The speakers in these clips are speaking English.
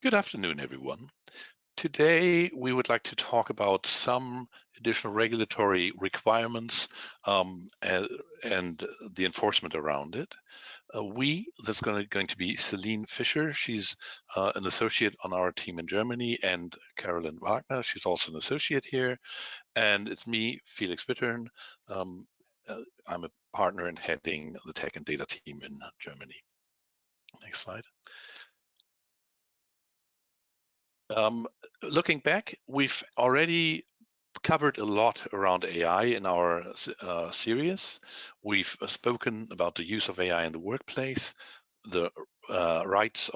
Good afternoon, everyone. Today, we would like to talk about some additional regulatory requirements and the enforcement around it. That's going to be Celine Fisher. She's an associate on our team in Germany, and Carolyn Wagner. She's also an associate here. And it's me, Felix Bittern. I'm a partner in heading the tech and data team in Germany. Next slide. Looking back, we've already covered a lot around AI in our series. We've spoken about the use of AI in the workplace, the rights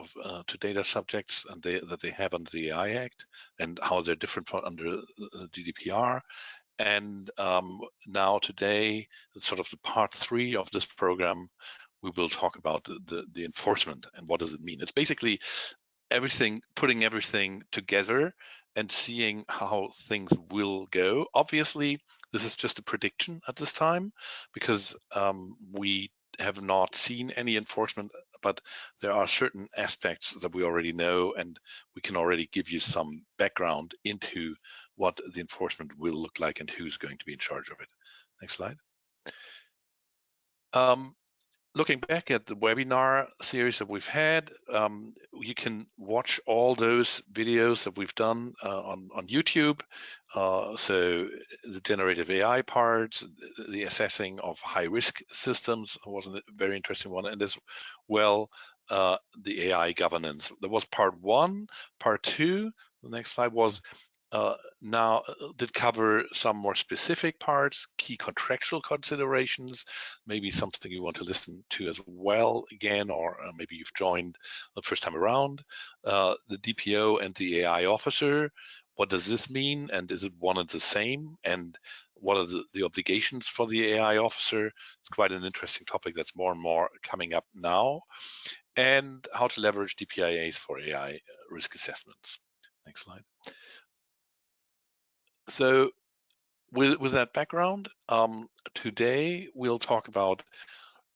to data subjects and that they have under the AI Act, and how they're different from under GDPR. And now today, it's sort of the part 3 of this program. We will talk about the enforcement and what does it mean. It's basically putting everything together and seeing how things will go. Obviously, this is just a prediction at this time because we have not seen any enforcement, but there are certain aspects that we already know, and we can already give you some background into what the enforcement will look like and who's going to be in charge of it. Next slide. Looking back at the webinar series that we've had, you can watch all those videos that we've done on YouTube. So the generative AI parts, the assessing of high-risk systems was a very interesting one, and as well the AI governance. That was part 1. Part 2, the next slide, was now did cover some more specific parts, key contractual considerations, maybe something you want to listen to as well again, or maybe you've joined the first time around. The DPO and the AI officer, what does this mean, and is it one and the same, and what are the obligations for the AI officer? It's quite an interesting topic that's more and more coming up now, and how to leverage DPIAs for AI risk assessments. Next slide. So with that background, today we'll talk about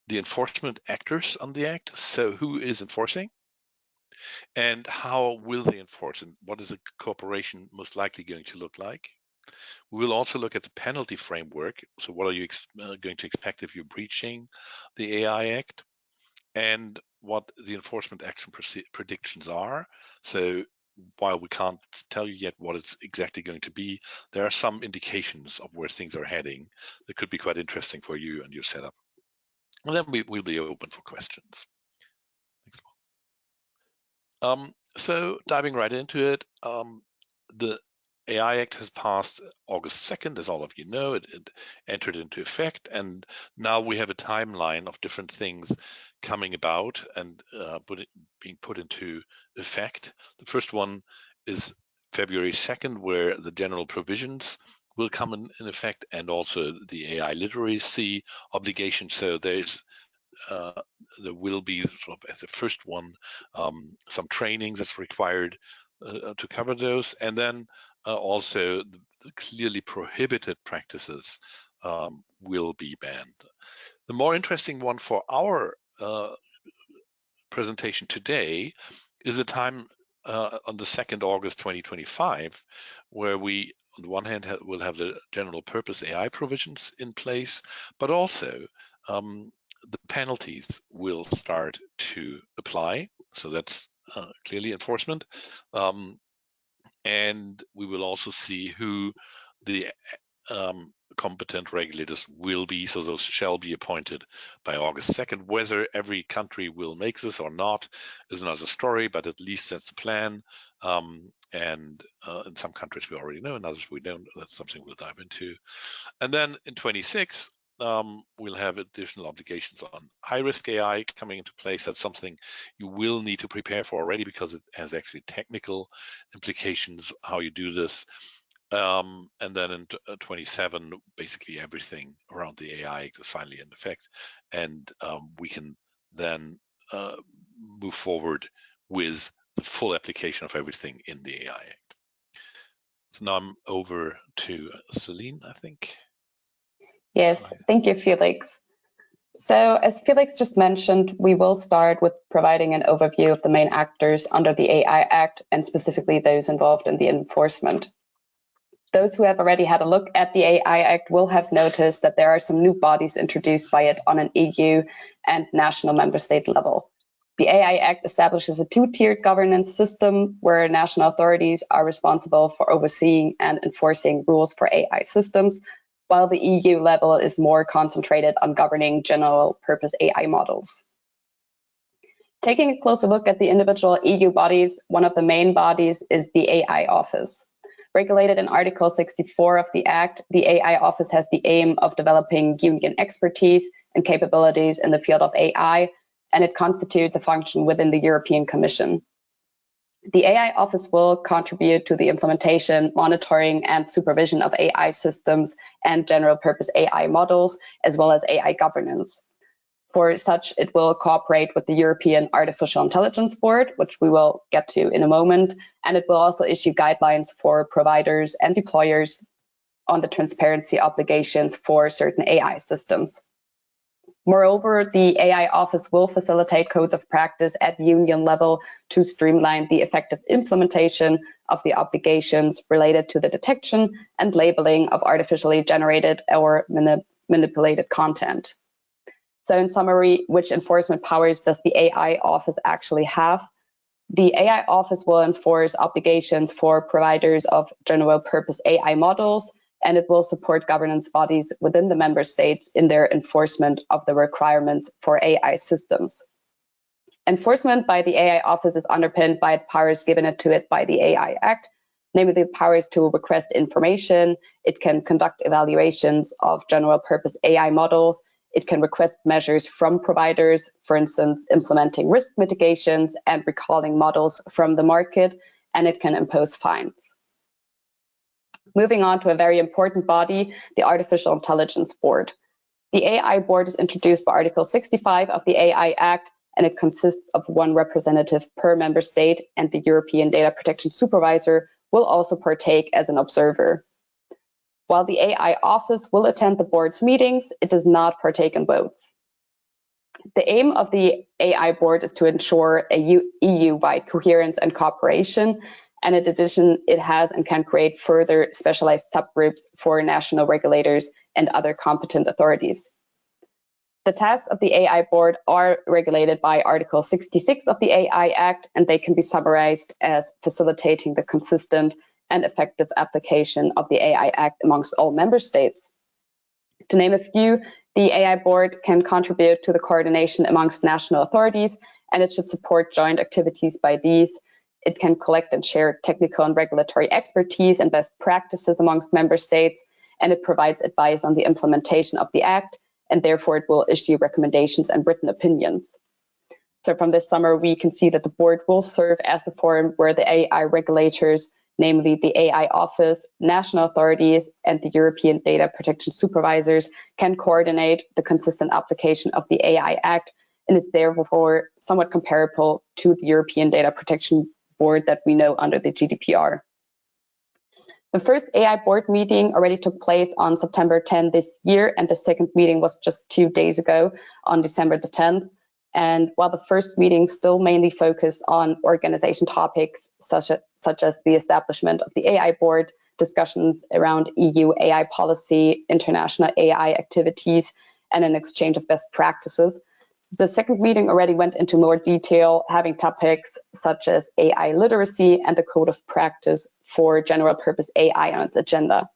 the enforcement actors on the Act. So who is enforcing and how will they enforce, and what is a cooperation most likely going to look like? We will also look at the penalty framework. So what are you going to expect if you're breaching the AI Act, and what the enforcement action predictions are. So while we can't tell you yet what it's exactly going to be, there are some indications of where things are heading that could be quite interesting for you and your setup. And then we'll be open for questions. Next one. So diving right into it, the AI Act has passed August 2nd, as all of you know. It entered into effect, and now we have a timeline of different things coming about and being put into effect. The first one is February 2nd, where the general provisions will come in effect, and also the AI literacy obligation. So there will be sort of as the first one some trainings that's required to cover those, and then also the clearly prohibited practices will be banned. The more interesting one for our presentation today is a time on the 2nd August 2025, where we on the one hand will have the general purpose AI provisions in place, but also the penalties will start to apply. So that's clearly enforcement. And we will also see who the competent regulators will be. So those shall be appointed by August 2nd. Whether every country will make this or not is another story, but at least that's the plan. And in some countries we already know, in others we don't. That's something we'll dive into. And then in 26, we'll have additional obligations on high-risk AI coming into place. That's something you will need to prepare for already because it has actually technical implications how you do this. And then in 27, basically everything around the AI Act is finally in effect, and we can then move forward with the full application of everything in the AI Act. So now I'm over to Celine, I think. Yes, thank you, Felix. So as Felix just mentioned, we will start with providing an overview of the main actors under the AI Act and specifically those involved in the enforcement. Those who have already had a look at the AI Act will have noticed that there are some new bodies introduced by it on an EU and national member state level. The AI Act establishes a two-tiered governance system where national authorities are responsible for overseeing and enforcing rules for AI systems, while the EU level is more concentrated on governing general-purpose AI models. Taking a closer look at the individual EU bodies, one of the main bodies is the AI Office. Regulated in Article 64 of the Act, the AI Office has the aim of developing union expertise and capabilities in the field of AI, and it constitutes a function within the European Commission. The AI Office will contribute to the implementation, monitoring, and supervision of AI systems and general-purpose AI models, as well as AI governance. For such, it will cooperate with the European Artificial Intelligence Board, which we will get to in a moment, and it will also issue guidelines for providers and deployers on the transparency obligations for certain AI systems. Moreover, the AI Office will facilitate codes of practice at union level to streamline the effective implementation of the obligations related to the detection and labeling of artificially generated or manipulated content. So in summary, which enforcement powers does the AI Office actually have? The AI Office will enforce obligations for providers of general purpose AI models, and it will support governance bodies within the member states in their enforcement of the requirements for AI systems. Enforcement by the AI Office is underpinned by the powers given to it by the AI Act, namely the powers to request information. It can conduct evaluations of general purpose AI models. It can request measures from providers, for instance, implementing risk mitigations and recalling models from the market, and it can impose fines. Moving on to a very important body, the Artificial Intelligence Board. The AI Board is introduced by Article 65 of the AI Act, and it consists of one representative per member state, and the European Data Protection Supervisor will also partake as an observer. While the AI Office will attend the board's meetings, it does not partake in votes. The aim of the AI Board is to ensure a EU-wide coherence and cooperation, and in addition, it has and can create further specialized subgroups for national regulators and other competent authorities. The tasks of the AI Board are regulated by Article 66 of the AI Act, and they can be summarized as facilitating the consistent and effective application of the AI Act amongst all member states. To name a few, the AI Board can contribute to the coordination amongst national authorities, and it should support joint activities by these. It can collect and share technical and regulatory expertise and best practices amongst member states, and it provides advice on the implementation of the Act, and therefore it will issue recommendations and written opinions. So from this summary, we can see that the board will serve as the forum where the AI regulators, namely the AI Office, national authorities, and the European Data Protection Supervisors, can coordinate the consistent application of the AI Act, and is therefore somewhat comparable to the European Data Protection Board that we know under the GDPR. The first AI board meeting already took place on September 10 this year, and the second meeting was just 2 days ago on December the 10th. And while the first meeting still mainly focused on organization topics such as the establishment of the AI board, discussions around EU AI policy, international AI activities, and an exchange of best practices, the second meeting already went into more detail, having topics such as AI literacy and the code of practice for general purpose AI on its agenda.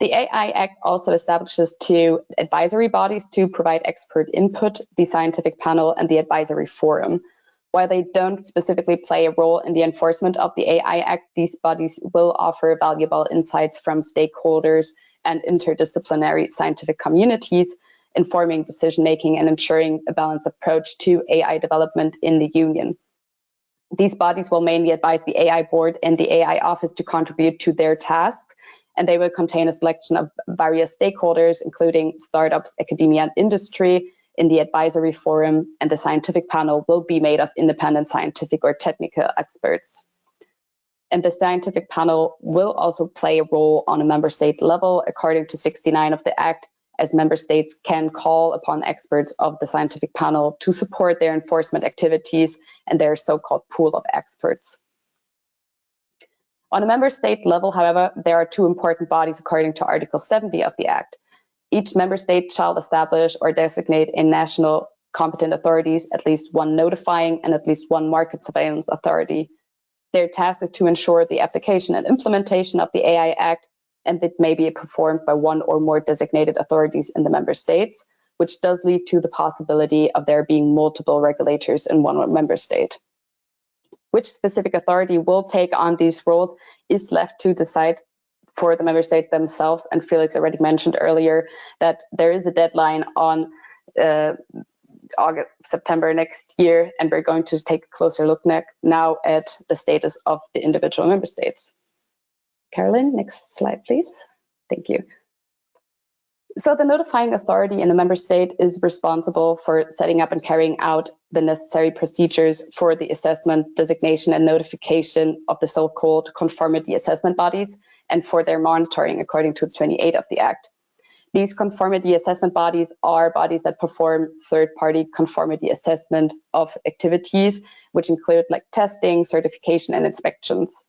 The AI Act also establishes 2 advisory bodies to provide expert input, the Scientific Panel and the Advisory Forum. While they don't specifically play a role in the enforcement of the AI Act, these bodies will offer valuable insights from stakeholders and interdisciplinary scientific communities, informing decision-making and ensuring a balanced approach to AI development in the Union. These bodies will mainly advise the AI Board and the AI Office to contribute to their tasks, and they will contain a selection of various stakeholders, including startups, academia, and industry. In the Advisory Forum, and the Scientific Panel will be made of independent scientific or technical experts. And the Scientific Panel will also play a role on a member state level, according to 69 of the Act, as member states can call upon experts of the scientific panel to support their enforcement activities and their so-called pool of experts. On a member state level, however, there are two important bodies according to Article 70 of the Act. Each member state shall establish or designate in national competent authorities at least one notifying and at least one market surveillance authority. Their task is to ensure the application and implementation of the AI Act, and it may be performed by one or more designated authorities in the member states, which does lead to the possibility of there being multiple regulators in one member state. Which specific authority will take on these roles is left to decide for the member state themselves, and Felix already mentioned earlier that there is a deadline on September next year, and we're going to take a closer look now at the status of the individual member states. Caroline, next slide, please. Thank you. So the notifying authority in a member state is responsible for setting up and carrying out the necessary procedures for the assessment, designation, and notification of the so-called conformity assessment bodies, and for their monitoring according to 28 of the Act. These conformity assessment bodies are bodies that perform third-party conformity assessment of activities, which include like testing, certification, and inspections.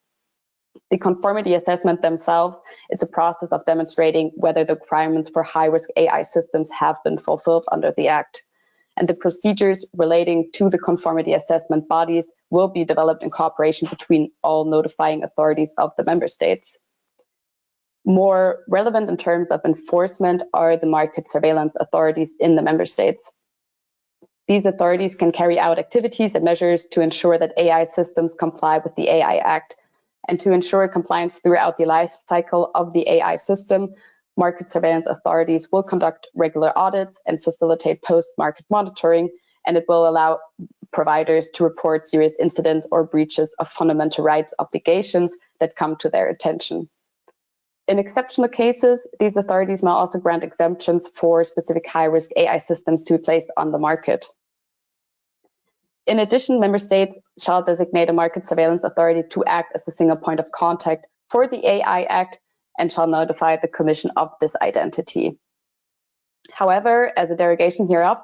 The conformity assessment themselves, it's a process of demonstrating whether the requirements for high-risk AI systems have been fulfilled under the Act. And the procedures relating to the conformity assessment bodies will be developed in cooperation between all notifying authorities of the member states. More relevant in terms of enforcement are the market surveillance authorities in the member states. These authorities can carry out activities and measures to ensure that AI systems comply with the AI Act. And to ensure compliance throughout the life cycle of the AI system, market surveillance authorities will conduct regular audits and facilitate post-market monitoring, and it will allow providers to report serious incidents or breaches of fundamental rights obligations that come to their attention. In exceptional cases, these authorities may also grant exemptions for specific high-risk AI systems to be placed on the market. In addition, member states shall designate a market surveillance authority to act as a single point of contact for the AI Act and shall notify the Commission of this identity. However, as a derogation hereof,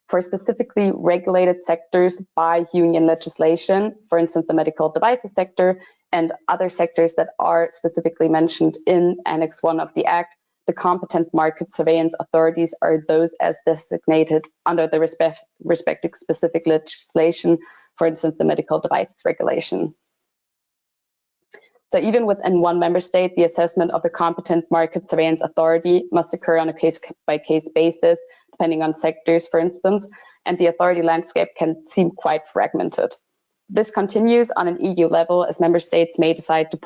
for specifically regulated sectors by union legislation, for instance, the medical devices sector and other sectors that are specifically mentioned in Annex 1 of the Act, the competent market surveillance authorities are those as designated under the respective specific legislation, for instance, the medical devices regulation. So even within one member state, the assessment of the competent market surveillance authority must occur on a case-by-case basis, depending on sectors, for instance, and the authority landscape can seem quite fragmented. This continues on an EU level, as member states may decide to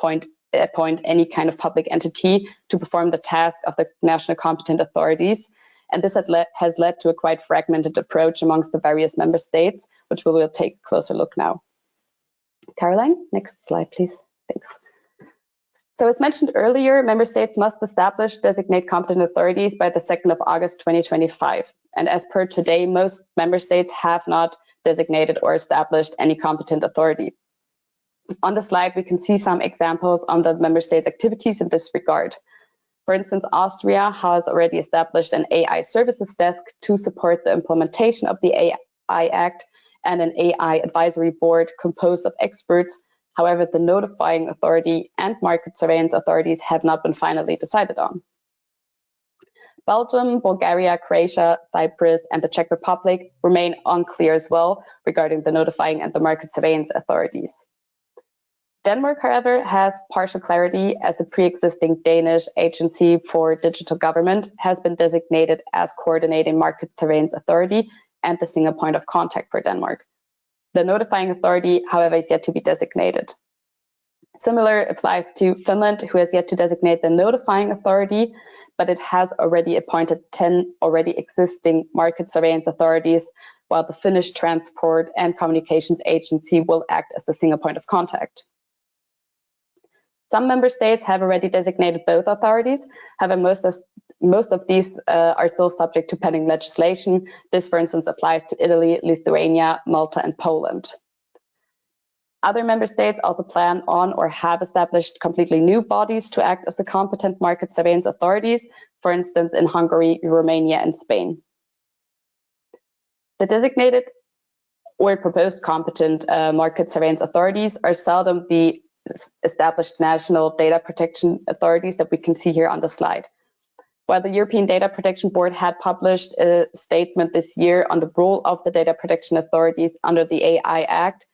appoint any kind of public entity to perform the task of the national competent authorities. And this has led to a quite fragmented approach amongst the various member states, which we will take a closer look now. Caroline, next slide, please. Thanks. So as mentioned earlier, member states must establish, designate competent authorities by the 2nd of August 2025. And as per today, most member states have not designated or established any competent authority. On the slide, we can see some examples on the member states' activities in this regard. For instance, Austria has already established an AI services desk to support the implementation of the AI Act and an AI advisory board composed of experts. However, the notifying authority and market surveillance authorities have not been finally decided on. Belgium, Bulgaria, Croatia, Cyprus, and the Czech Republic remain unclear as well regarding the notifying and the market surveillance authorities. Denmark, however, has partial clarity, as the pre-existing Danish Agency for Digital Government has been designated as coordinating market surveillance authority and the single point of contact for Denmark. The notifying authority, however, is yet to be designated. Similar applies to Finland, who has yet to designate the notifying authority, but it has already appointed 10 already existing market surveillance authorities, while the Finnish Transport and Communications Agency will act as a single point of contact. Some member states have already designated both authorities. However, most of these are still subject to pending legislation. This, for instance, applies to Italy, Lithuania, Malta, and Poland. Other member states also plan on or have established completely new bodies to act as the competent market surveillance authorities, for instance, in Hungary, Romania, and Spain. The designated or proposed competent market surveillance authorities are seldom the established national data protection authorities that we can see here on the slide. While the European Data Protection Board had published a statement this year on the role of the data protection authorities under the AI Act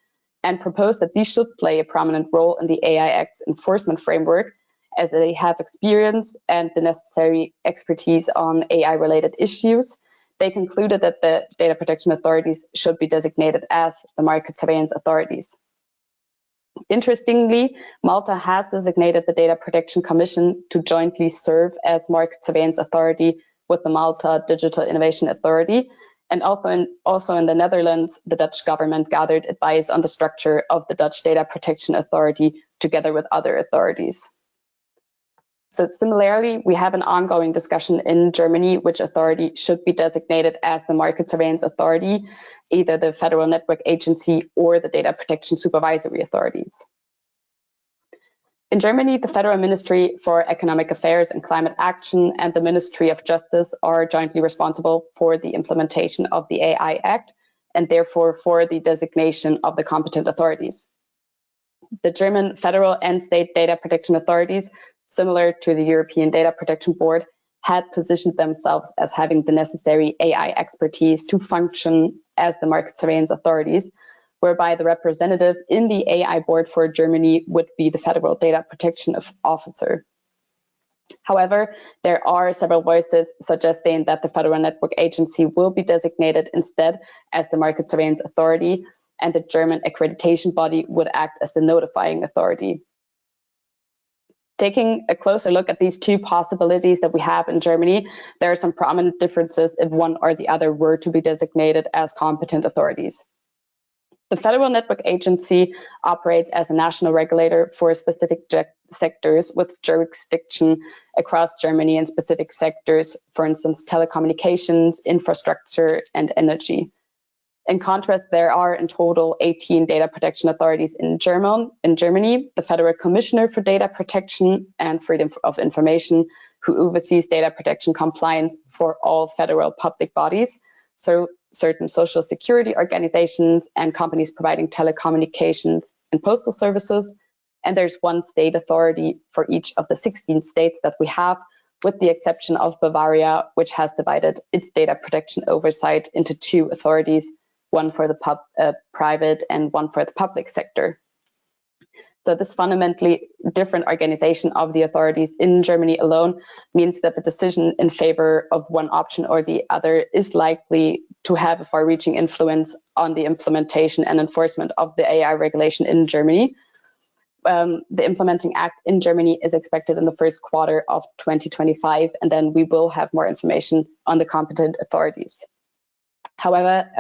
and proposed that these should play a prominent role in the AI Act's enforcement framework, as they have experience and the necessary expertise on AI-related issues, they concluded that the data protection authorities should be designated as the market surveillance authorities. Interestingly, Malta has designated the Data Protection Commission to jointly serve as market surveillance authority with the Malta Digital Innovation Authority, and also in the Netherlands, the Dutch government gathered advice on the structure of the Dutch Data Protection Authority together with other authorities. So similarly, we have an ongoing discussion in Germany which authority should be designated as the market surveillance authority, either the Federal Network Agency or the Data Protection Supervisory Authorities. In Germany, the Federal Ministry for Economic Affairs and Climate Action and the Ministry of Justice are jointly responsible for the implementation of the AI Act and therefore for the designation of the competent authorities. The German federal and state data protection authorities, similar to the European Data Protection Board, had positioned themselves as having the necessary AI expertise to function as the market surveillance authorities, whereby the representative in the AI board for Germany would be the Federal Data Protection Officer. However, there are several voices suggesting that the Federal Network Agency will be designated instead as the market surveillance authority, and the German accreditation body would act as the notifying authority. Taking a closer look at these two possibilities that we have in Germany, there are some prominent differences if one or the other were to be designated as competent authorities. The Federal Network Agency operates as a national regulator for specific sectors with jurisdiction across Germany in specific sectors, for instance, telecommunications, infrastructure, and energy. In contrast, there are in total 18 data protection authorities in Germany, the Federal Commissioner for Data Protection and Freedom of Information, who oversees data protection compliance for all federal public bodies, so certain social security organizations and companies providing telecommunications and postal services. And there's one state authority for each of the 16 states that we have, with the exception of Bavaria, which has divided its data protection oversight into two authorities, one for the private and one for the public sector. So this fundamentally different organization of the authorities in Germany alone means that the decision in favor of one option or the other is likely to have a far-reaching influence on the implementation and enforcement of the AI regulation in Germany. The implementing act in Germany is expected in the first quarter of 2025, and then we will have more information on the competent authorities. However,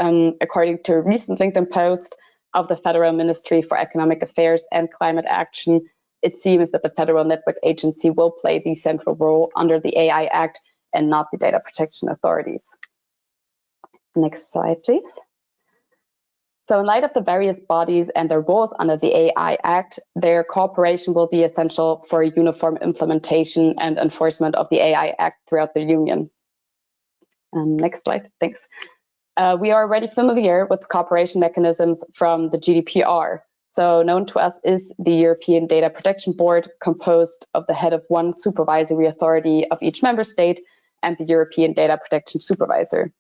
according to a recent LinkedIn post of the Federal Ministry for Economic Affairs and Climate Action, it seems that the Federal Network Agency will play the central role under the AI Act and not the data protection authorities. Next slide, please. So in light of the various bodies and their roles under the AI Act, their cooperation will be essential for a uniform implementation and enforcement of the AI Act throughout the Union. Next slide, thanks. We are already familiar with cooperation mechanisms from the GDPR. So known to us is the European Data Protection Board, composed of the head of one supervisory authority of each member state and the European Data Protection Supervisor.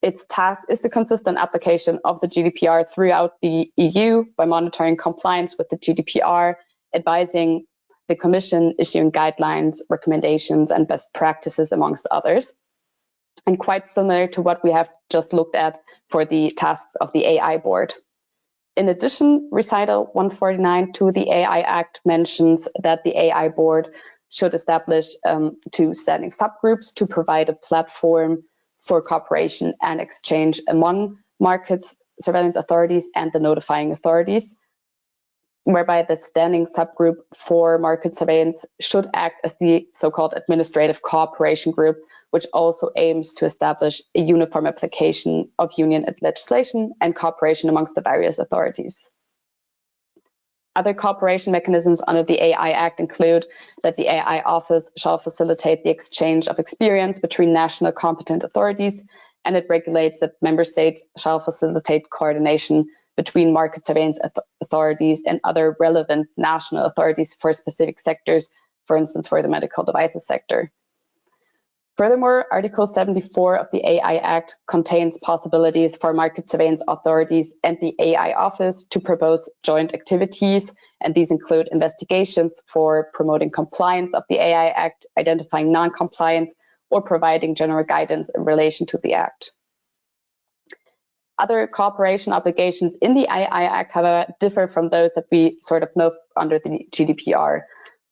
Its task is the consistent application of the GDPR throughout the EU by monitoring compliance with the GDPR, advising the Commission, issuing guidelines, recommendations, and best practices, amongst others. And quite similar to what we have just looked at for the tasks of the AI board. In addition, Recital 149 to the AI Act mentions that the AI board should establish two standing subgroups to provide a platform for cooperation and exchange among markets, surveillance authorities, and the notifying authorities, whereby the standing subgroup for market surveillance should act as the so-called administrative cooperation group, which also aims to establish a uniform application of union legislation and cooperation amongst the various authorities. Other cooperation mechanisms under the AI Act include that the AI Office shall facilitate the exchange of experience between national competent authorities, and it regulates that member states shall facilitate coordination between market surveillance authorities and other relevant national authorities for specific sectors, for instance, for the medical devices sector. Furthermore, Article 74 of the AI Act contains possibilities for market surveillance authorities and the AI Office to propose joint activities, and these include investigations for promoting compliance of the AI Act, identifying non-compliance, or providing general guidance in relation to the Act. Other cooperation obligations in the AI Act, however, differ from those that we sort of know under the GDPR.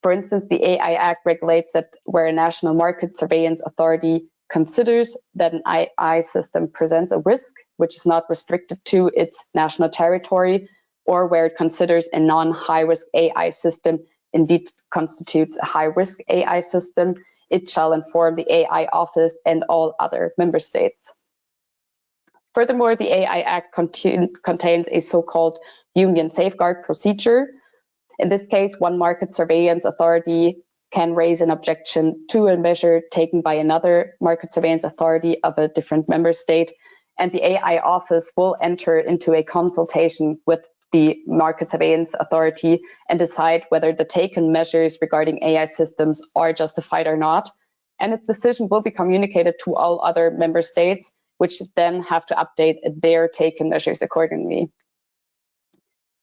For instance, the AI Act regulates that where a national market surveillance authority considers that an AI system presents a risk which is not restricted to its national territory, or where it considers a non-high-risk AI system indeed constitutes a high-risk AI system, it shall inform the AI Office and all other member states. Furthermore, the AI Act contains a so-called union safeguard procedure. In this case, one market surveillance authority can raise an objection to a measure taken by another market surveillance authority of a different member state, and the AI Office will enter into a consultation with the market surveillance authority and decide whether the taken measures regarding AI systems are justified or not. And its decision will be communicated to all other member states, which then have to update their taken measures accordingly.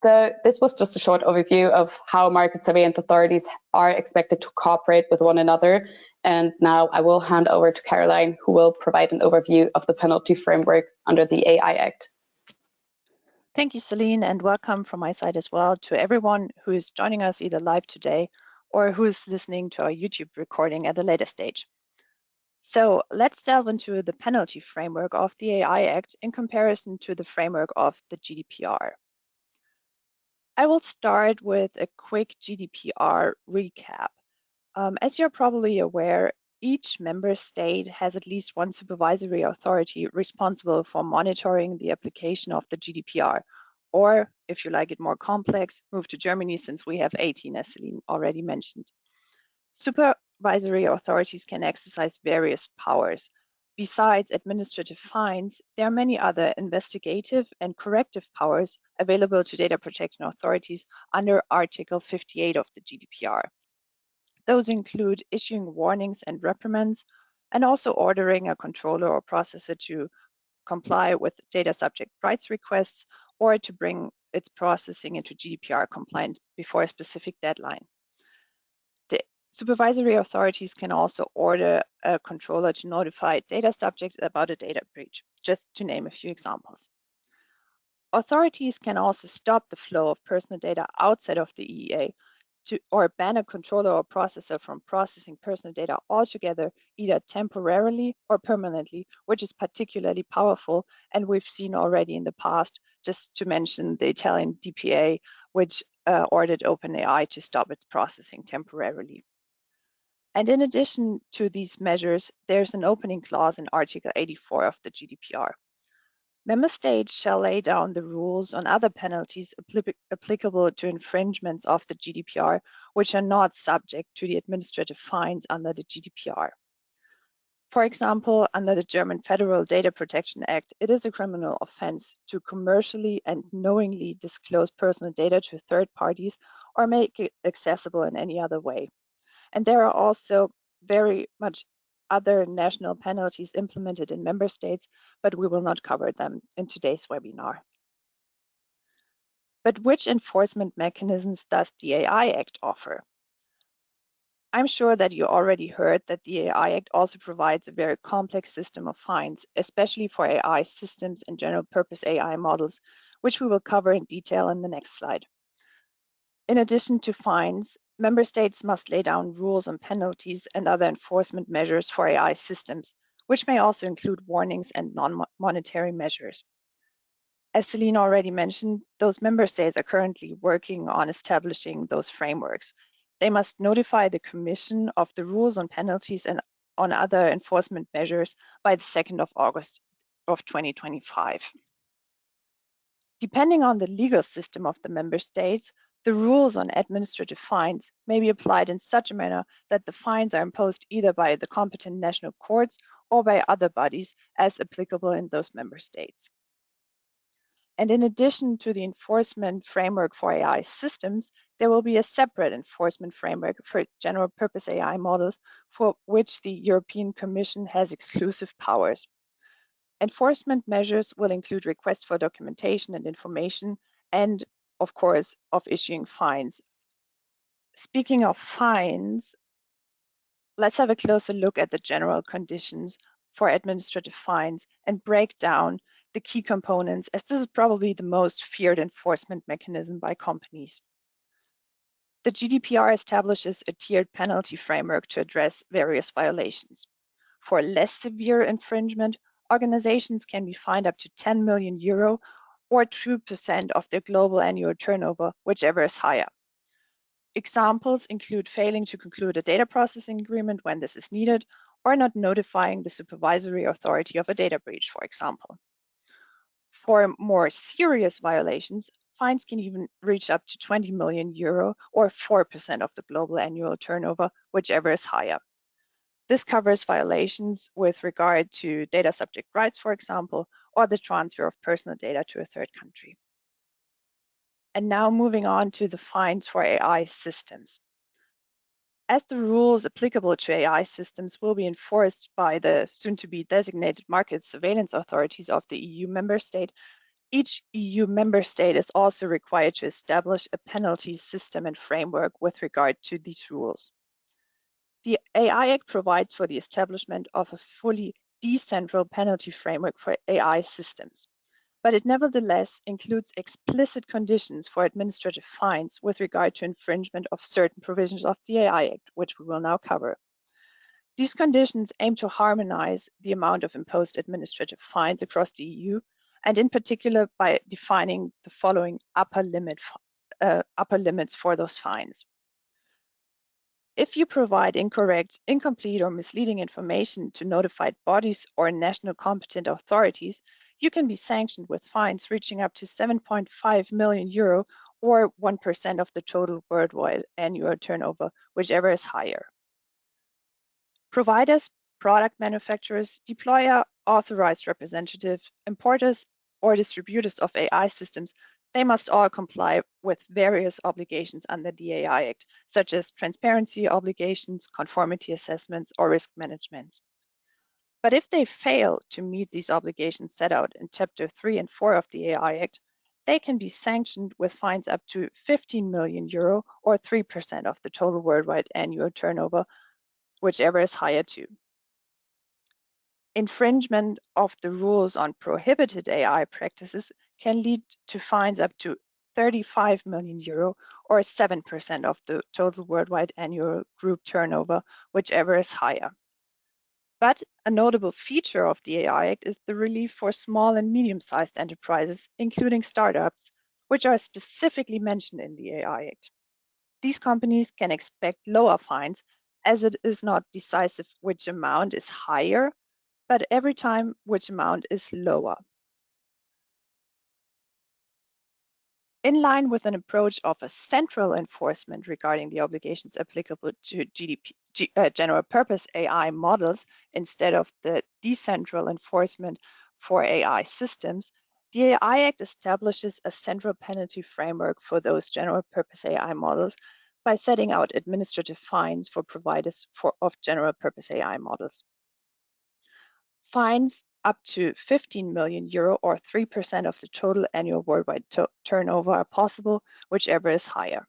So this was just a short overview of how market surveillance authorities are expected to cooperate with one another. And now I will hand over to Caroline, who will provide an overview of the penalty framework under the AI Act. Thank you, Celine, and welcome from my side as well to everyone who is joining us either live today or who is listening to our YouTube recording at a later stage. So let's delve into the penalty framework of the AI Act in comparison to the framework of the GDPR. I will start with a quick GDPR recap. As you're probably aware, each member state has at least one supervisory authority responsible for monitoring the application of the GDPR. Or, if you like it more complex, move to Germany since we have 18, as Celine already mentioned. Supervisory authorities can exercise various powers. Besides administrative fines, there are many other investigative and corrective powers available to data protection authorities under Article 58 of the GDPR. Those include issuing warnings and reprimands, and also ordering a controller or processor to comply with data subject rights requests or to bring its processing into GDPR compliant before a specific deadline. The supervisory authorities can also order a controller to notify data subjects about a data breach, just to name a few examples. Authorities can also stop the flow of personal data outside of the EEA or ban a controller or processor from processing personal data altogether, either temporarily or permanently, which is particularly powerful. And we've seen already in the past, just to mention the Italian DPA, which ordered OpenAI to stop its processing temporarily. And in addition to these measures, there's an opening clause in Article 84 of the GDPR. Member states shall lay down the rules on other penalties applicable to infringements of the GDPR, which are not subject to the administrative fines under the GDPR. For example, under the German Federal Data Protection Act, it is a criminal offense to commercially and knowingly disclose personal data to third parties or make it accessible in any other way. And there are also very much other national penalties implemented in member states, but we will not cover them in today's webinar. But which enforcement mechanisms does the AI Act offer? I'm sure that you already heard that the AI Act also provides a very complex system of fines, especially for AI systems and general purpose AI models, which we will cover in detail in the next slide. In addition to fines, member states must lay down rules on penalties and other enforcement measures for AI systems, which may also include warnings and non-monetary measures. As Celine already mentioned, those member states are currently working on establishing those frameworks. They must notify the Commission of the rules on penalties and on other enforcement measures by the 2nd of August of 2025. Depending on the legal system of the member states, The rules on administrative fines may be applied in such a manner that the fines are imposed either by the competent national courts or by other bodies as applicable in those member states. And in addition to the enforcement framework for AI systems, there will be a separate enforcement framework for general purpose AI models for which the European Commission has exclusive powers. Enforcement measures will include requests for documentation and information and, of course, of issuing fines. Speaking of fines, let's have a closer look at the general conditions for administrative fines and break down the key components, as this is probably the most feared enforcement mechanism by companies. The GDPR establishes a tiered penalty framework to address various violations. For less severe infringement, organizations can be fined up to 10 million euro or 2% of their global annual turnover, whichever is higher. Examples include failing to conclude a data processing agreement when this is needed, or not notifying the supervisory authority of a data breach, for example. For more serious violations, fines can even reach up to 20 million euro or 4% of the global annual turnover, whichever is higher. This covers violations with regard to data subject rights, for example, or the transfer of personal data to a third country. And now moving on to the fines for AI systems. As the rules applicable to AI systems will be enforced by the soon-to-be designated market surveillance authorities of the EU member state, each EU member state is also required to establish a penalty system and framework with regard to these rules. The AI Act provides for the establishment of a fully decentral penalty framework for AI systems, but it nevertheless includes explicit conditions for administrative fines with regard to infringement of certain provisions of the AI Act, which we will now cover. These conditions aim to harmonize the amount of imposed administrative fines across the EU, and in particular by defining the following upper limits for those fines. If you provide incorrect, incomplete, or misleading information to notified bodies or national competent authorities, you can be sanctioned with fines reaching up to 7.5 million euro or 1% of the total worldwide annual turnover, whichever is higher. Providers, product manufacturers, deployer, authorized representatives, importers, or distributors of AI systems, they must all comply with various obligations under the AI Act, such as transparency obligations, conformity assessments, or risk management. But if they fail to meet these obligations set out in Chapter 3 and 4 of the AI Act, they can be sanctioned with fines up to 15 million euro or 3% of the total worldwide annual turnover, whichever is higher too. Infringement of the rules on prohibited AI practices can lead to fines up to 35 million euro or 7% of the total worldwide annual group turnover, whichever is higher. But a notable feature of the AI Act is the relief for small and medium-sized enterprises, including startups, which are specifically mentioned in the AI Act. These companies can expect lower fines, as it is not decisive which amount is higher, but every time which amount is lower. In line with an approach of a central enforcement regarding the obligations applicable to general purpose AI models instead of the decentral enforcement for AI systems, the AI Act establishes a central penalty framework for those general purpose AI models by setting out administrative fines for providers of general purpose AI models. Fines up to 15 million euro or 3% of the total annual worldwide turnover are possible, whichever is higher.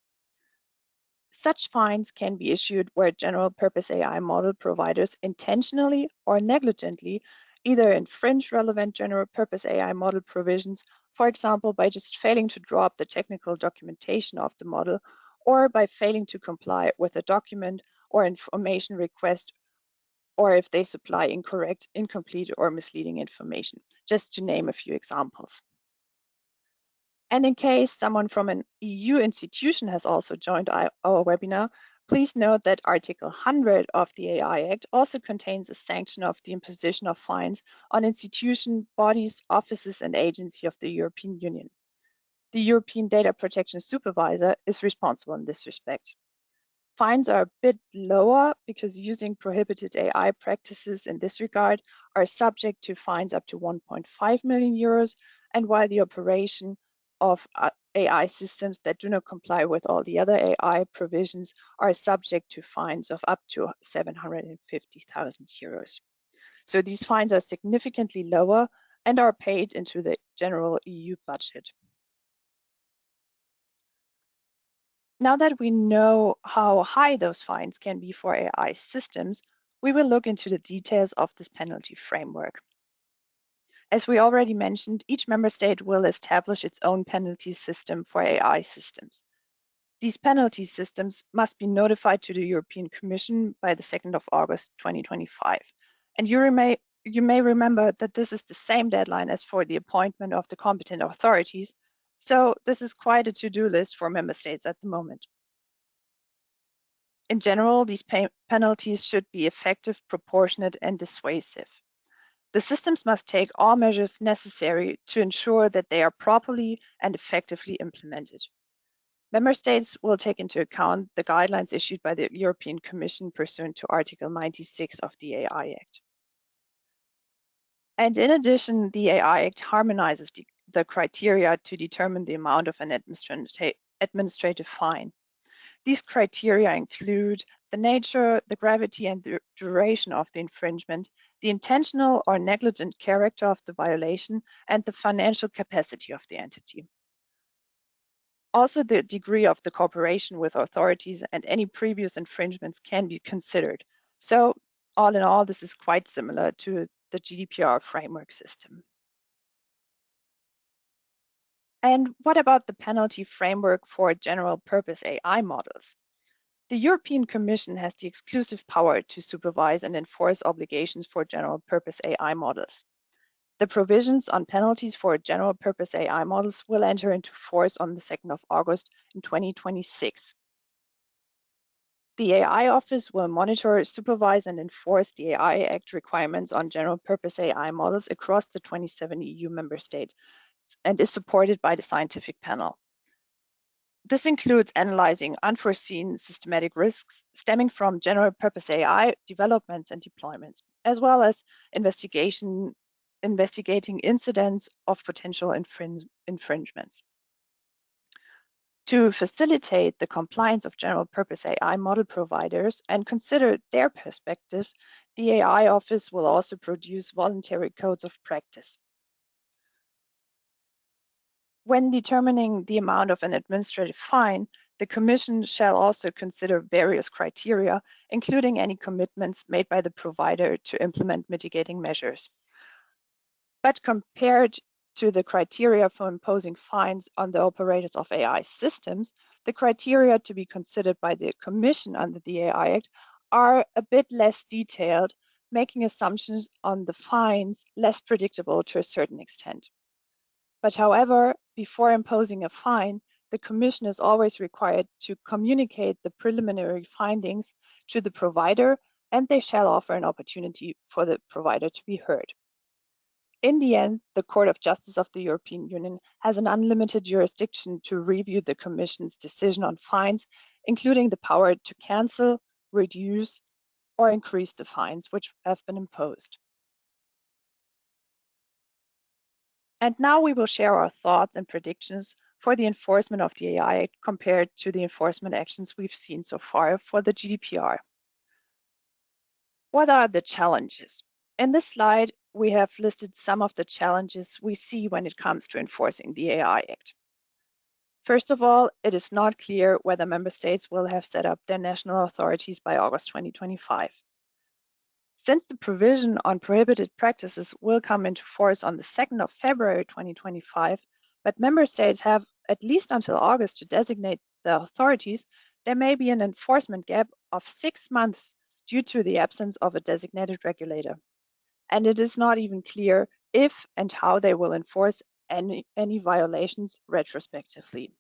Such fines can be issued where general purpose AI model providers intentionally or negligently either infringe relevant general purpose AI model provisions, for example, by just failing to draw up the technical documentation of the model, or by failing to comply with a document or information request, or if they supply incorrect, incomplete, or misleading information, just to name a few examples. And in case someone from an EU institution has also joined our webinar, please note that Article 100 of the AI Act also contains a sanction of the imposition of fines on institutions, bodies, offices, and agencies of the European Union. The European Data Protection Supervisor is responsible in this respect. Fines are a bit lower because using prohibited AI practices in this regard are subject to fines up to 1.5 million euros, and while the operation of AI systems that do not comply with all the other AI provisions are subject to fines of up to 750,000 euros. So these fines are significantly lower and are paid into the general EU budget. Now that we know how high those fines can be for AI systems, we will look into the details of this penalty framework. As we already mentioned, each member state will establish its own penalty system for AI systems. These penalty systems must be notified to the European Commission by the 2nd of August 2025. And you may remember that this is the same deadline as for the appointment of the competent authorities, so this is quite a to-do list for member states at the moment. In general, these penalties should be effective, proportionate, and dissuasive. The systems must take all measures necessary to ensure that they are properly and effectively implemented. Member states will take into account the guidelines issued by the European Commission pursuant to Article 96 of the AI Act. And in addition, the AI Act harmonizes the criteria to determine the amount of an administrative fine. These criteria include the nature, the gravity, and the duration of the infringement, the intentional or negligent character of the violation, and the financial capacity of the entity. Also, the degree of the cooperation with authorities and any previous infringements can be considered. So, all in all, this is quite similar to the GDPR framework system. And what about the penalty framework for general purpose AI models? The European Commission has the exclusive power to supervise and enforce obligations for general purpose AI models. The provisions on penalties for general purpose AI models will enter into force on the 2nd of August in 2026. The AI Office will monitor, supervise, and enforce the AI Act requirements on general purpose AI models across the 27 EU member states and is supported by the scientific panel. This includes analyzing unforeseen systematic risks stemming from general purpose AI developments and deployments, as well as investigating incidents of potential infringements. To facilitate the compliance of general purpose AI model providers and consider their perspectives, the AI Office will also produce voluntary codes of practice. When determining the amount of an administrative fine, the Commission shall also consider various criteria, including any commitments made by the provider to implement mitigating measures. But compared to the criteria for imposing fines on the operators of AI systems, the criteria to be considered by the Commission under the AI Act are a bit less detailed, making assumptions on the fines less predictable to a certain extent. But however, before imposing a fine, the Commission is always required to communicate the preliminary findings to the provider, and they shall offer an opportunity for the provider to be heard. In the end, the Court of Justice of the European Union has an unlimited jurisdiction to review the Commission's decision on fines, including the power to cancel, reduce, or increase the fines which have been imposed. And now we will share our thoughts and predictions for the enforcement of the AI Act compared to the enforcement actions we've seen so far for the GDPR. What are the challenges? In this slide, we have listed some of the challenges we see when it comes to enforcing the AI Act. First of all, it is not clear whether member states will have set up their national authorities by August 2025. Since the provision on prohibited practices will come into force on the 2nd of February 2025, but member states have at least until August to designate the authorities, there may be an enforcement gap of 6 months due to the absence of a designated regulator. And it is not even clear if and how they will enforce any violations retrospectively.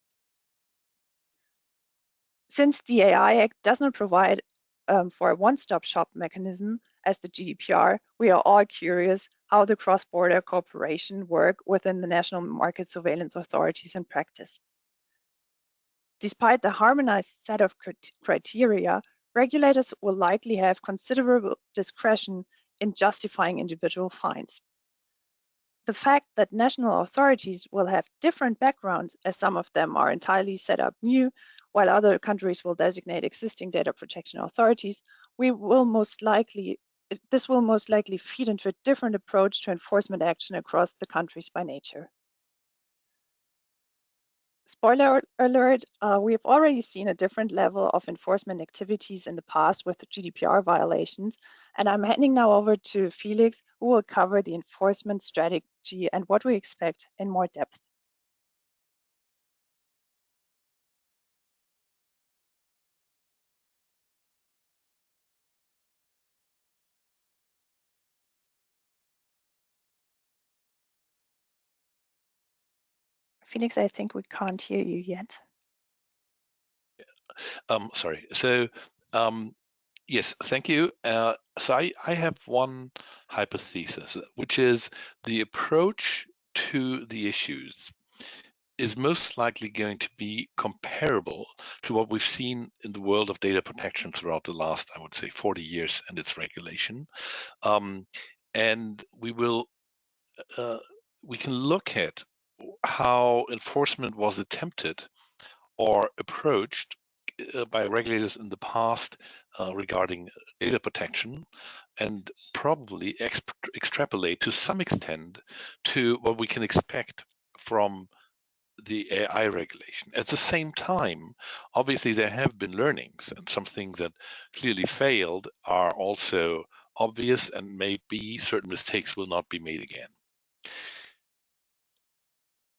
Since the AI Act does not provide for a one-stop shop mechanism, as the GDPR, we are all curious how the cross-border cooperation work within the national market surveillance authorities in practice. Despite the harmonized set of criteria, regulators will likely have considerable discretion in justifying individual fines. The fact that national authorities will have different backgrounds, as some of them are entirely set up new, while other countries will designate existing data protection authorities, this will most likely feed into a different approach to enforcement action across the countries by nature. Spoiler alert, we have already seen a different level of enforcement activities in the past with the GDPR violations, and I'm handing now over to Felix, who will cover the enforcement strategy and what we expect in more depth. Felix, I think we can't hear you yet. Sorry. So, yes, thank you. So I have one hypothesis, which is the approach to the issues is most likely going to be comparable to what we've seen in the world of data protection throughout the last, I would say, 40 years and its regulation. And we can look at how enforcement was attempted or approached by regulators in the past regarding data protection, and probably extrapolate to some extent to what we can expect from the AI regulation. At the same time, obviously there have been learnings, and some things that clearly failed are also obvious, and maybe certain mistakes will not be made again.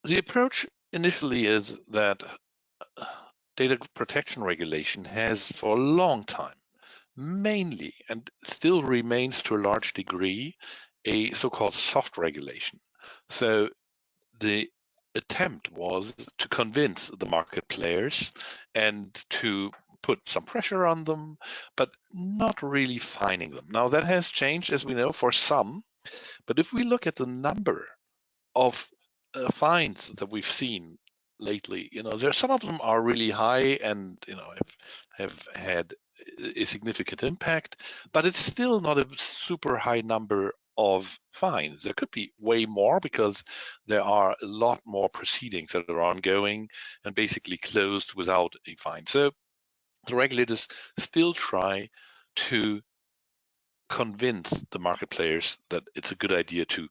The approach initially is that data protection regulation has for a long time mainly, and still remains to a large degree, a so-called soft regulation. So the attempt was to convince the market players and to put some pressure on them, but not really fining them. Now that has changed, as we know, for some, but if we look at the number of fines that we've seen lately, there some of them are really high and have had a significant impact, but it's still not a super high number of fines. There could be way more because there are a lot more proceedings that are ongoing and basically closed without a fine. So the regulators still try to convince the market players that it's a good idea to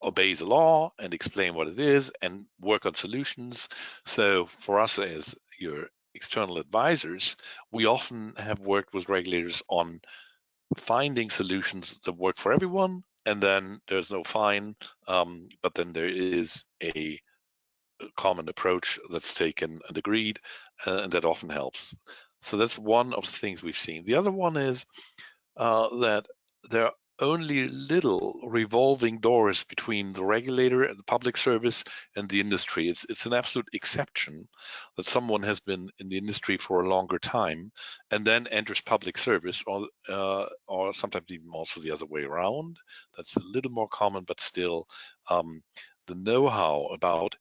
obey the law and explain what it is and work on solutions. So for us as your external advisors, we often have worked with regulators on finding solutions that work for everyone, and then there's no fine, but then there is a common approach that's taken and agreed, and that often helps. So that's one of the things we've seen. The other one is that there are only little revolving doors between the regulator and the public service and the industry. It's an absolute exception that someone has been in the industry for a longer time and then enters public service, or sometimes even also the other way around. That's a little more common, but still the know-how about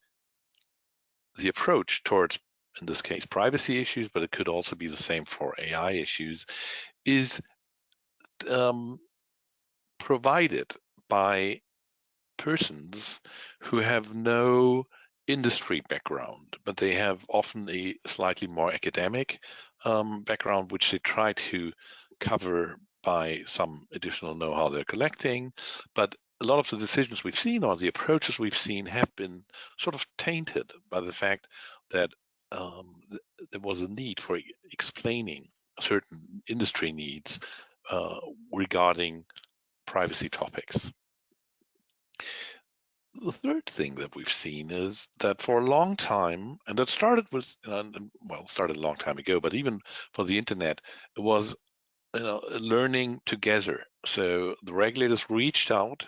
the approach towards, in this case, privacy issues, but it could also be the same for AI issues, is provided by persons who have no industry background, but they have often a slightly more academic background, which they try to cover by some additional know-how they're collecting. But a lot of the decisions we've seen or the approaches we've seen have been sort of tainted by the fact that there was a need for explaining certain industry needs regarding privacy topics. The third thing that we've seen is that for a long time, and that started started a long time ago, but even for the internet, it was learning together. So the regulators reached out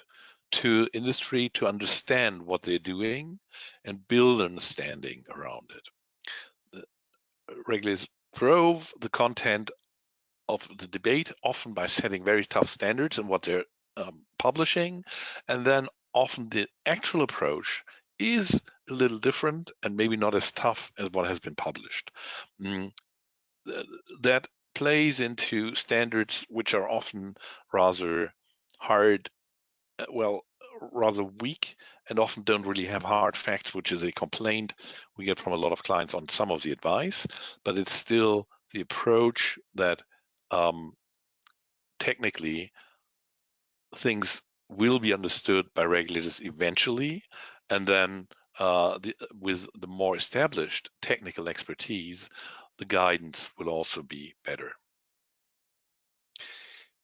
to industry to understand what they're doing and build understanding around it. The regulators drove the content of the debate, often by setting very tough standards in what they're publishing, and then often the actual approach is a little different and maybe not as tough as what has been published. That plays into standards which are often rather hard, rather weak, and often don't really have hard facts, which is a complaint we get from a lot of clients on some of the advice, but it's still the approach that technically things will be understood by regulators eventually, and then with the more established technical expertise, the guidance will also be better.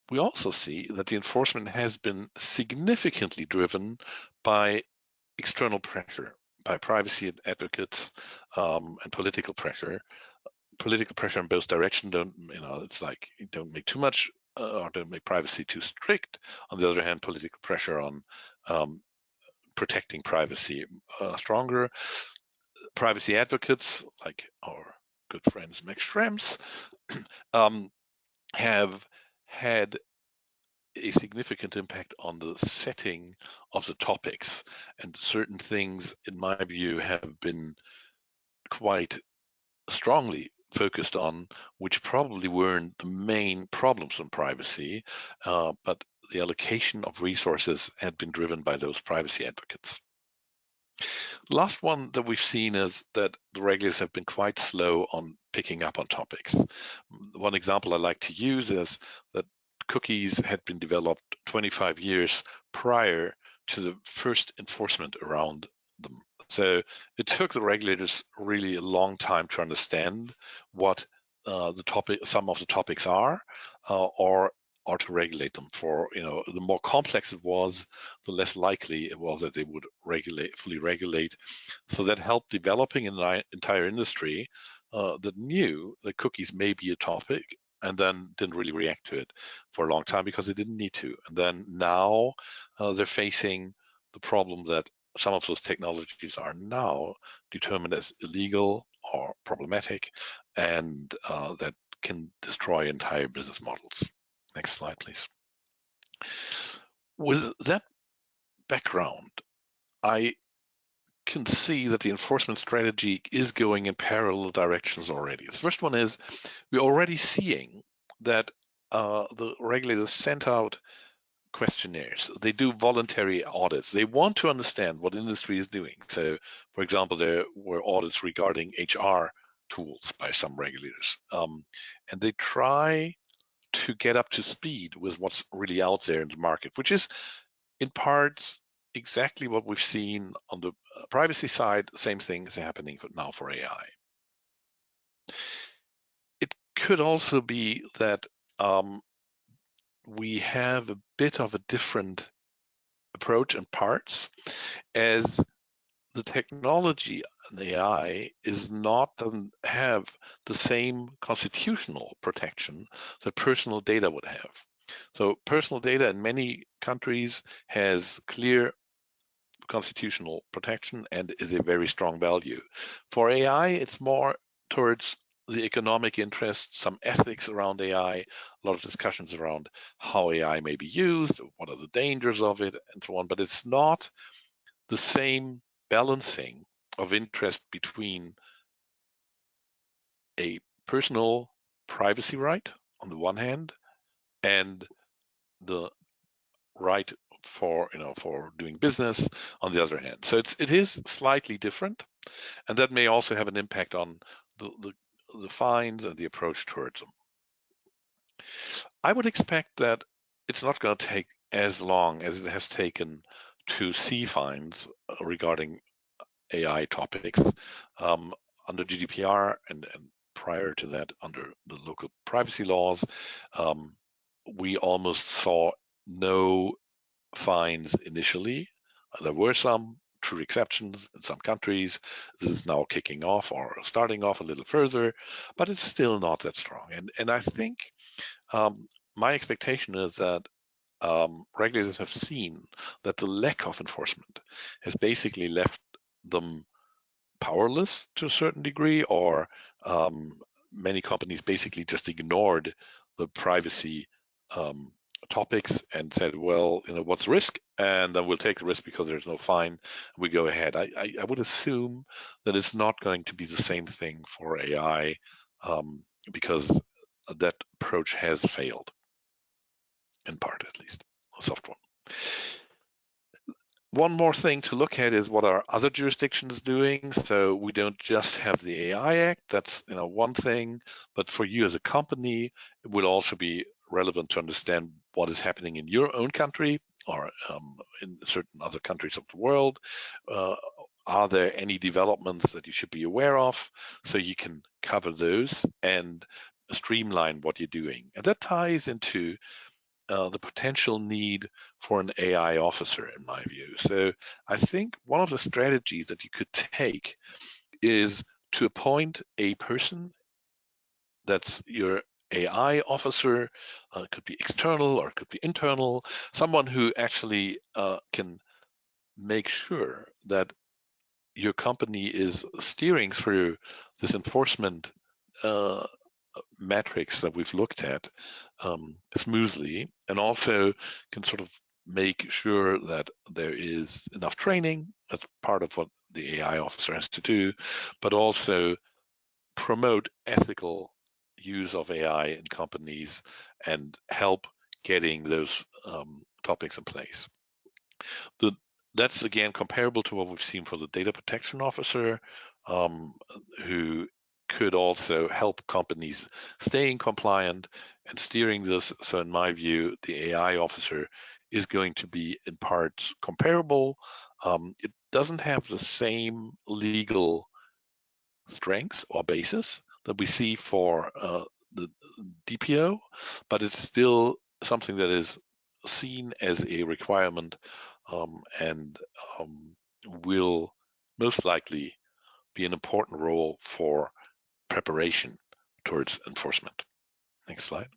We also see that the enforcement has been significantly driven by external pressure, by privacy advocates and political pressure. Political pressure in both directions. It's like don't make too much or don't make privacy too strict. On the other hand, political pressure on protecting privacy stronger. Privacy advocates, like our good friends Max Schrems, have had a significant impact on the setting of the topics, and certain things, in my view, have been quite strongly focused on, which probably weren't the main problems in privacy, but the allocation of resources had been driven by those privacy advocates. The last one that we've seen is that the regulators have been quite slow on picking up on topics. One example I like to use is that cookies had been developed 25 years prior to the first enforcement around them. So it took the regulators really a long time to understand what some of the topics are, or to regulate them. For the more complex it was, the less likely it was that they would fully regulate. So that helped developing an entire industry that knew that cookies may be a topic, and then didn't really react to it for a long time because they didn't need to. And then now they're facing the problem that some of those technologies are now determined as illegal or problematic, and that can destroy entire business models. Next slide, please. With that background, I can see that the enforcement strategy is going in parallel directions already. The first one is we're already seeing that the regulators sent out questionnaires. They do voluntary audits. They want to understand what industry is doing. So, for example, there were audits regarding HR tools by some regulators. And they try to get up to speed with what's really out there in the market, which is in parts exactly what we've seen on the privacy side. Same thing is happening now for AI. It could also be that we have a bit of a different approach in parts, as the technology and AI doesn't have the same constitutional protection that personal data would have. So personal data in many countries has clear constitutional protection and is a very strong value. For AI, it's more towards the economic interest, some ethics around AI, a lot of discussions around how AI may be used, what are the dangers of it, and so on. But it's not the same balancing of interest between a personal privacy right on the one hand and the right for doing business on the other hand. So it is slightly different, and that may also have an impact on the fines and the approach towards them. I would expect that it's not going to take as long as it has taken to see fines regarding AI topics under GDPR and prior to that under the local privacy laws. We almost saw no fines initially. There were some true exceptions in some countries. This is now kicking off or starting off a little further, but it's still not that strong. And I think my expectation is that regulators have seen that the lack of enforcement has basically left them powerless to a certain degree, or many companies basically just ignored the privacy topics and said, well, what's the risk? And then we'll take the risk because there's no fine, and we go ahead. I would assume that it's not going to be the same thing for AI because that approach has failed, in part at least, a soft one. One more thing to look at is what are other jurisdictions doing. So we don't just have the AI Act, that's one thing, but for you as a company, it would also be relevant to understand what is happening in your own country or in certain other countries of the world. Are there any developments that you should be aware of so you can cover those and streamline what you're doing? And that ties into the potential need for an AI officer, in my view. So I think one of the strategies that you could take is to appoint a person that's your AI officer, could be external or could be internal, someone who actually can make sure that your company is steering through this enforcement metrics that we've looked at smoothly, and also can sort of make sure that there is enough training. That's part of what the AI officer has to do, but also promote ethical use of AI in companies and help getting those topics in place. That's again comparable to what we've seen for the data protection officer, who could also help companies staying compliant and steering this. So in my view, the AI officer is going to be in parts comparable. It doesn't have the same legal strengths or basis that we see for the DPO, but it's still something that is seen as a requirement and will most likely be an important role for preparation towards enforcement. Next slide.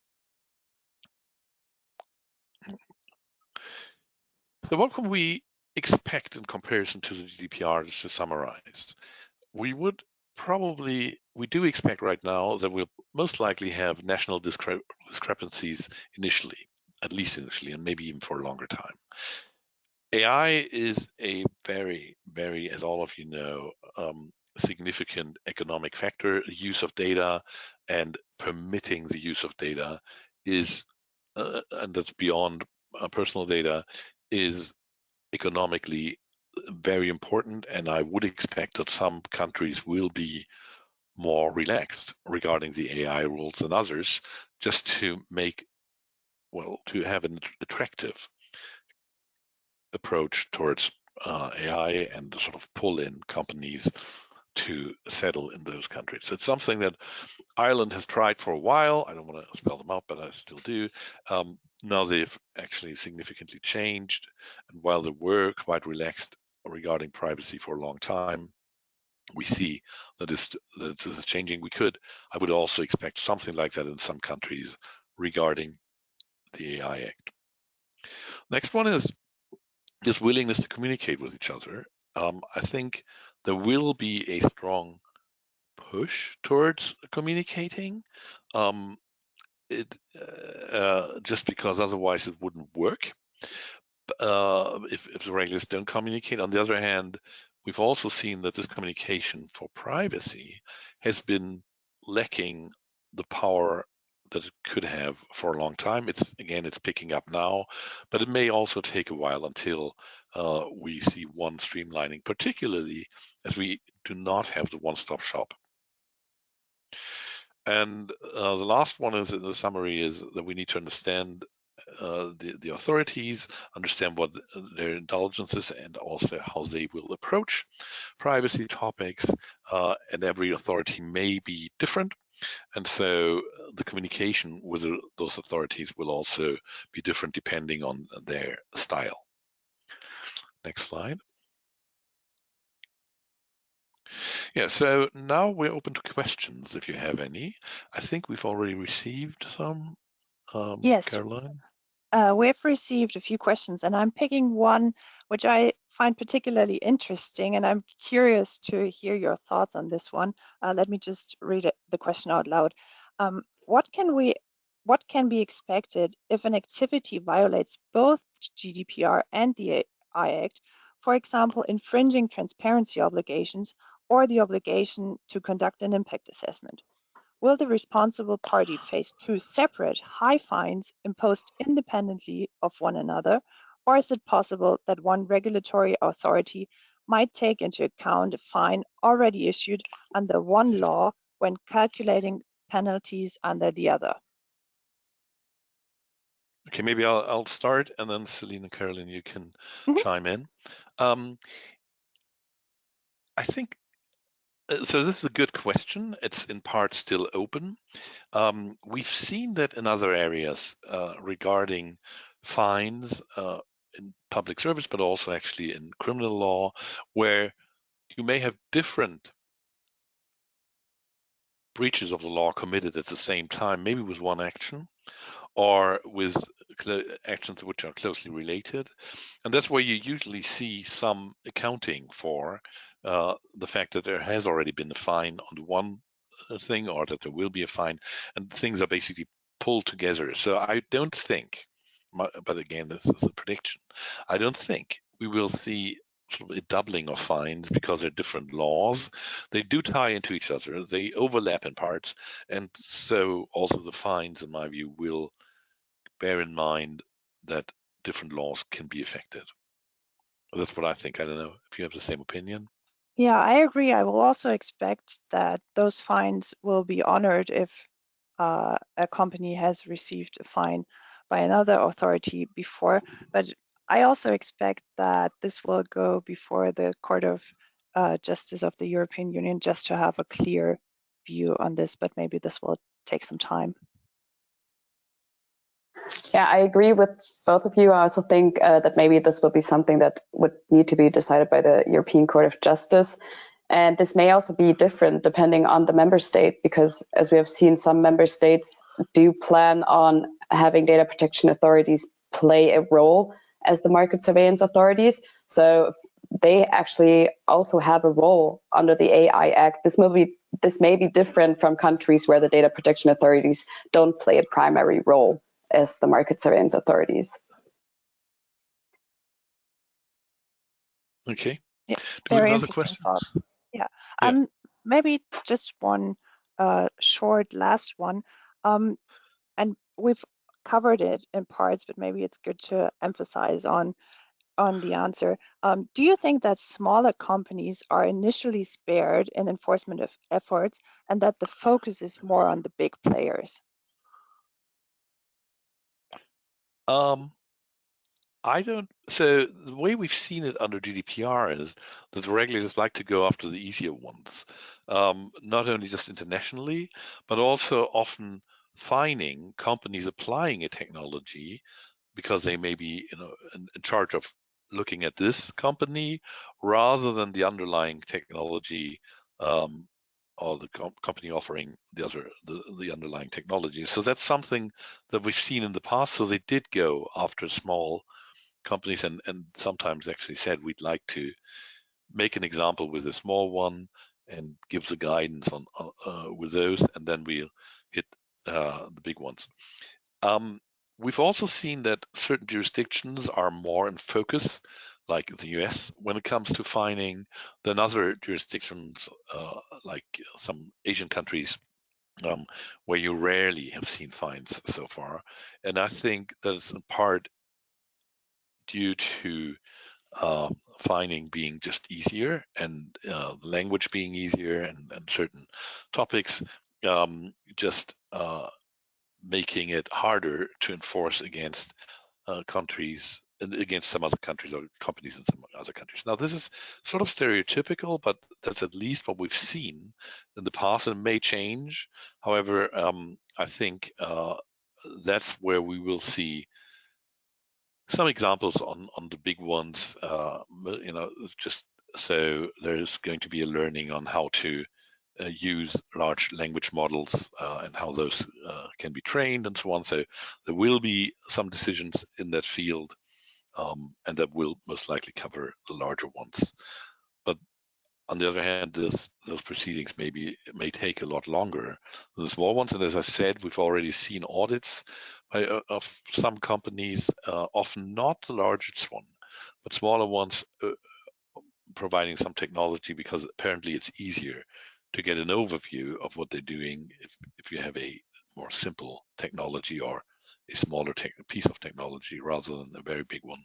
So what can we expect in comparison to the GDPR, just to summarize? We do expect right now that we'll most likely have national discrepancies initially, at least initially, and maybe even for a longer time. AI is a very, very, as all of you know, significant economic factor. The use of data and permitting the use of data is, and that's beyond personal data, is economically very important. And I would expect that some countries will be more relaxed regarding the AI rules than others, just to to have an attractive approach towards AI and sort of pull in companies to settle in those countries. It's something that Ireland has tried for a while. I don't want to spell them out, but I still do. Now they've actually significantly changed, and while they were quite relaxed regarding privacy for a long time, we see that this is changing. I would also expect something like that in some countries regarding the AI Act. Next one is this willingness to communicate with each other. I think there will be a strong push towards communicating, just because otherwise it wouldn't work if the regulators don't communicate. On the other hand, we've also seen that this communication for privacy has been lacking the power that it could have for a long time. It's picking up now, but it may also take a while until we see one streamlining, particularly as we do not have the one-stop shop. And the last one is in the summary is that we need to understand the authorities, understand what their indulgence is, and also how they will approach privacy topics. And every authority may be different. And so the communication with those authorities will also be different depending on their style. Next slide. Yeah, so now we're open to questions if you have any. I think we've already received some. Yes, Caroline? we've received a few questions, and I'm picking one which I find particularly interesting, and I'm curious to hear your thoughts on this one. Let me just read the question out loud. What what can be expected if an activity violates both GDPR and the AI Act, for example, infringing transparency obligations or the obligation to conduct an impact assessment? Will the responsible party face two separate high fines imposed independently of one another, or is it possible that one regulatory authority might take into account a fine already issued under one law when calculating penalties under the other? Okay, maybe I'll start, and then Celine and Caroline, you can chime in. I think so. This is a good question. It's in part still open. We've seen that in other areas regarding fines in public service, but also actually in criminal law, where you may have different breaches of the law committed at the same time, maybe with one action or with actions which are closely related. And that's where you usually see some accounting for the fact that there has already been a fine on the one thing, or that there will be a fine, and things are basically pulled together. So I don't think, but again, this is a prediction, I don't think we will see sort of a doubling of fines because they're different laws. They do tie into each other, they overlap in parts, and so also the fines, in my view, will bear in mind that different laws can be affected. That's what I think. I don't know if you have the same opinion. Yeah, I agree. I will also expect that those fines will be honored if a company has received a fine by another authority before. But I also expect that this will go before the Court of Justice of the European Union, just to have a clear view on this. But maybe this will take some time. Yeah, I agree with both of you. I also think that maybe this will be something that would need to be decided by the European Court of Justice. And this may also be different depending on the member state, because as we have seen, some member states do plan on having data protection authorities play a role as the market surveillance authorities. So they actually also have a role under the AI Act. This may be different from countries where the data protection authorities don't play a primary role as the market surveillance authorities. Okay. Yeah, Do we have very other interesting questions? thought. Yeah. Yeah. Maybe just one short last one. And we've covered it in parts, but maybe it's good to emphasize on the answer. Do you think that smaller companies are initially spared in enforcement of efforts, and that the focus is more on the big players? I don't. So the way we've seen it under GDPR is that the regulators like to go after the easier ones, not only just internationally, but also often fining companies applying a technology because they may be, in charge of looking at this company rather than the underlying technology, or the company offering the underlying technology. So that's something that we've seen in the past. So they did go after small companies and sometimes actually said, we'd like to make an example with a small one and give the guidance on with those, and then we'll hit the big ones. We've also seen that certain jurisdictions are more in focus, like the US, when it comes to fining, than other jurisdictions, like some Asian countries, where you rarely have seen fines so far. And I think that is in part due to fining being just easier, and the language being easier, and certain topics just making it harder to enforce against countries, against some other countries or companies in some other countries. Now, this is sort of stereotypical, but that's at least what we've seen in the past, and may change. However, I think that's where we will see some examples on the big ones. Just so there's going to be a learning on how to use large language models and how those can be trained and so on. So there will be some decisions in that field, and that will most likely cover the larger ones. But On the other hand, those proceedings may take a lot longer than the small ones. And as I said, we've already seen audits of some companies, often not the largest one, but smaller ones, providing some technology, because apparently it's easier to get an overview of what they're doing if you have a more simple technology or a smaller piece of technology rather than a very big one.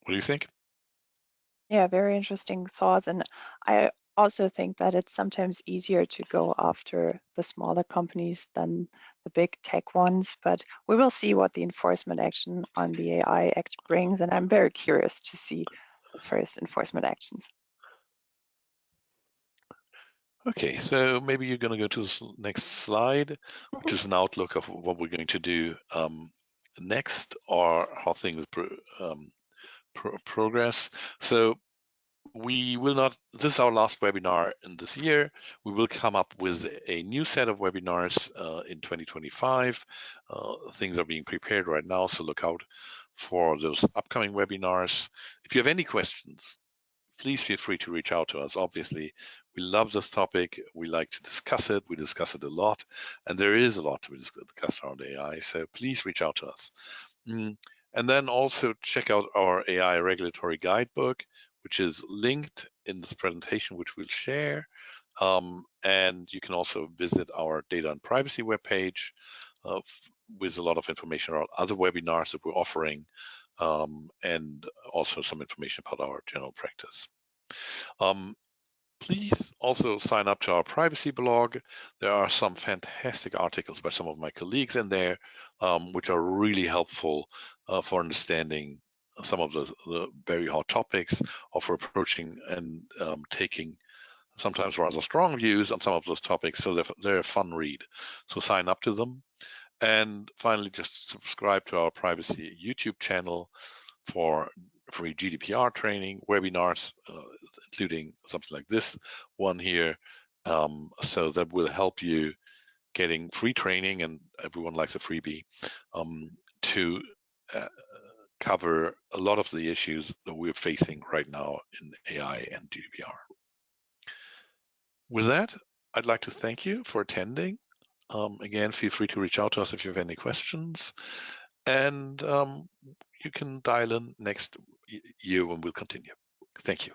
What do you think? Yeah, very interesting thoughts. And I also think that it's sometimes easier to go after the smaller companies than the big tech ones, but we will see what the enforcement action on the AI Act brings. And I'm very curious to see the first enforcement actions. Okay, so maybe you're going to go to the next slide, which is an outlook of what we're going to do next, or how things progress. So we will not, this is our last webinar in this year. We will come up with a new set of webinars in 2025. Things are being prepared right now, so look out for those upcoming webinars. If you have any questions, please feel free to reach out to us. Obviously, we love this topic. We like to discuss it. We discuss it a lot, and there is a lot to discuss around AI, so please reach out to us. And then also check out our AI regulatory guidebook, which is linked in this presentation, which we'll share. And you can also visit our data and privacy webpage with a lot of information about other webinars that we're offering, and also some information about our general practice. Please also sign up to our privacy blog. There are some fantastic articles by some of my colleagues in there, which are really helpful for understanding some of the very hot topics, or for approaching and taking sometimes rather strong views on some of those topics. So they're a fun read. So sign up to them. And finally, just subscribe to our privacy YouTube channel for free GDPR training, webinars, including something like this one here. So that will help you getting free training, and everyone likes a freebie, to cover a lot of the issues that we're facing right now in AI and GDPR. With that, I'd like to thank you for attending. Again, feel free to reach out to us if you have any questions. And you can dial in next year when we'll continue. Thank you.